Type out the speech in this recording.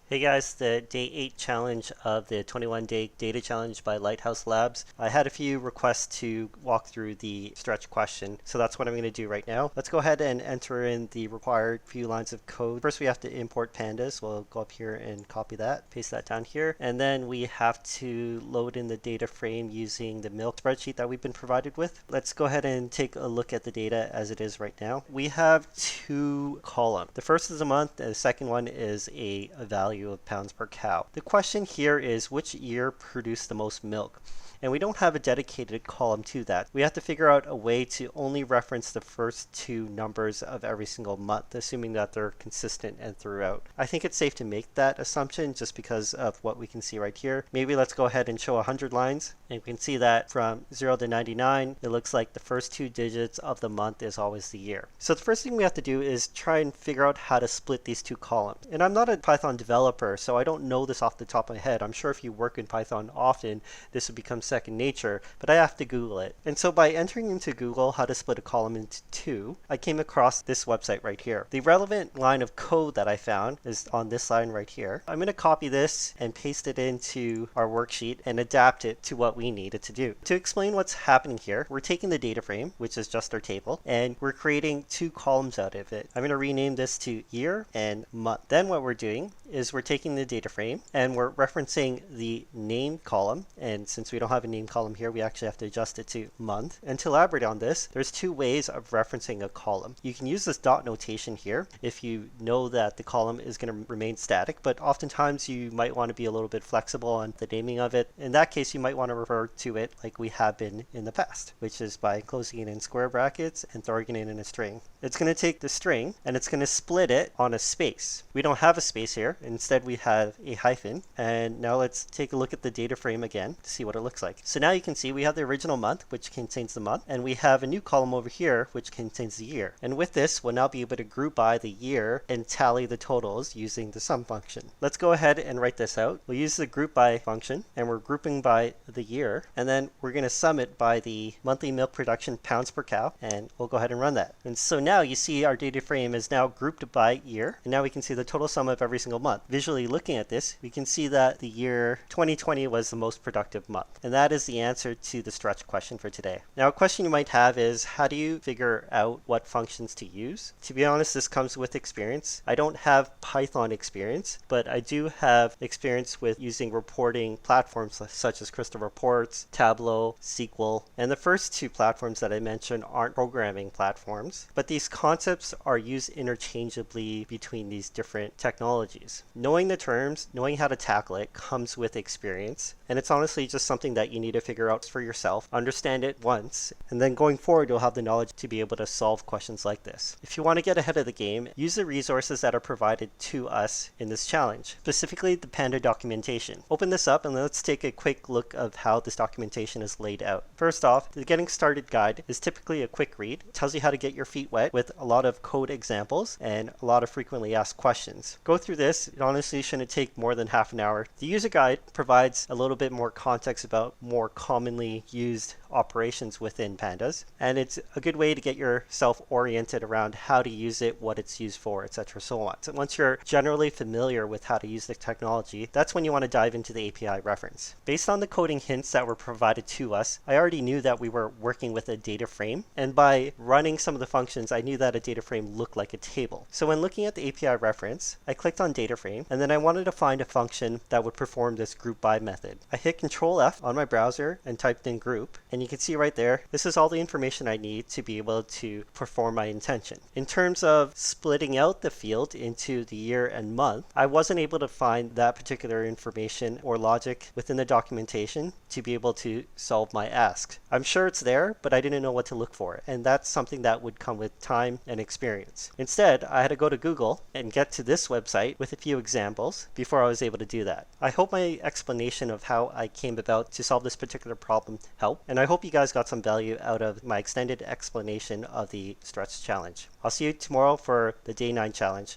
Hey guys, the day 8 challenge of the 21-day data challenge by Lighthouse Labs. I had a few requests to walk through the stretch question, so that's what I'm going to do right now. Let's go ahead and enter in the required few lines of code. First we have to import pandas. We'll go up here and copy that, paste that down here, and then we have to load in the data frame using the milk spreadsheet that we've been provided with. Let's go ahead and take a look at the data as it is right now. We have two columns. The first is a month, and the second one is a value of pounds per cow. The question here is which year produced the most milk? And we don't have a dedicated column to that. We have to figure out a way to only reference the first two numbers of every single month, assuming that they're consistent and throughout. I think it's safe to make that assumption just because of what we can see right here. Maybe let's go ahead and show 100 lines, and we can see that from 0 to 99, it looks like the first two digits of the month is always the year. So the first thing we have to do is try and figure out how to split these two columns. And I'm not a Python developer, so I don't know this off the top of my head. I'm sure if you work in Python often, this would become second nature, but I have to Google it. And so by entering into Google how to split a column into two, I came across this website right here. The relevant line of code that I found is on this line right here. I'm going to copy this and paste it into our worksheet and adapt it to what we need it to do. To explain what's happening here, we're taking the data frame, which is just our table, and we're creating two columns out of it. I'm going to rename this to year and month. Then what we're doing is we're taking the data frame and we're referencing the name column, and since we don't have a name column here, we actually have to adjust it to month. And to elaborate on this, there's two ways of referencing a column. You can use this dot notation here if you know that the column is going to remain static, but oftentimes you might want to be a little bit flexible on the naming of it. In that case, you might want to refer to it like we have been in the past, which is by closing it in square brackets and throwing it in a string. It's going to take the string and it's going to split it on a space. We don't have a space here. Instead, we have a hyphen. And now let's take a look at the data frame again to see what it looks like. So now you can see we have the original month, which contains the month, and we have a new column over here, which contains the year. And with this, we'll now be able to group by the year and tally the totals using the sum function. Let's go ahead and write this out. We'll use the group by function, and we're grouping by the year, and then we're going to sum it by the monthly milk production pounds per cow, and we'll go ahead and run that. And so now you see our data frame is now grouped by year, and now we can see the total sum of every single month. Visually looking at this, we can see that the year 2020 was the most productive month. And that is the answer to the stretch question for today. Now, a question you might have is, how do you figure out what functions to use? To be honest, this comes with experience. I don't have Python experience, but I do have experience with using reporting platforms such as Crystal Reports, Tableau, SQL, and the first two platforms that I mentioned aren't programming platforms, but these concepts are used interchangeably between these different technologies. Knowing the terms, knowing how to tackle it comes with experience, and it's honestly just something that you need to figure out for yourself, understand it once, and then going forward you'll have the knowledge to be able to solve questions like this. If you want to get ahead of the game, use the resources that are provided to us in this challenge, specifically the Panda Documentation. Open this up and let's take a quick look of how this documentation is laid out. First off, the Getting Started guide is typically a quick read. It tells you how to get your feet wet with a lot of code examples and a lot of frequently asked questions. Go through this. It honestly shouldn't take more than half an hour. The user guide provides a little bit more context about more commonly used operations within pandas, and it's a good way to get yourself oriented around how to use it, what it's used for, etc. so on. So once you're generally familiar with how to use the technology, that's when you want to dive into the API reference. Based on the coding hints that were provided to us, I already knew that we were working with a data frame, and by running some of the functions, I knew that a data frame looked like a table. So when looking at the API reference, I clicked on data frame, and then I wanted to find a function that would perform this group by method. I hit Control F on my browser and typed in group, and you can see right there, this is all the information I need to be able to perform my intention. In terms of splitting out the field into the year and month, I wasn't able to find that particular information or logic within the documentation to be able to solve my ask. I'm sure it's there, but I didn't know what to look for, and that's something that would come with time and experience. Instead, I had to go to Google and get to this website with a few examples before I was able to do that. I hope my explanation of how I came about to solve this particular problem helped, and I hope you guys got some value out of my extended explanation of the stretch challenge. I'll see you tomorrow for the day 9 challenge.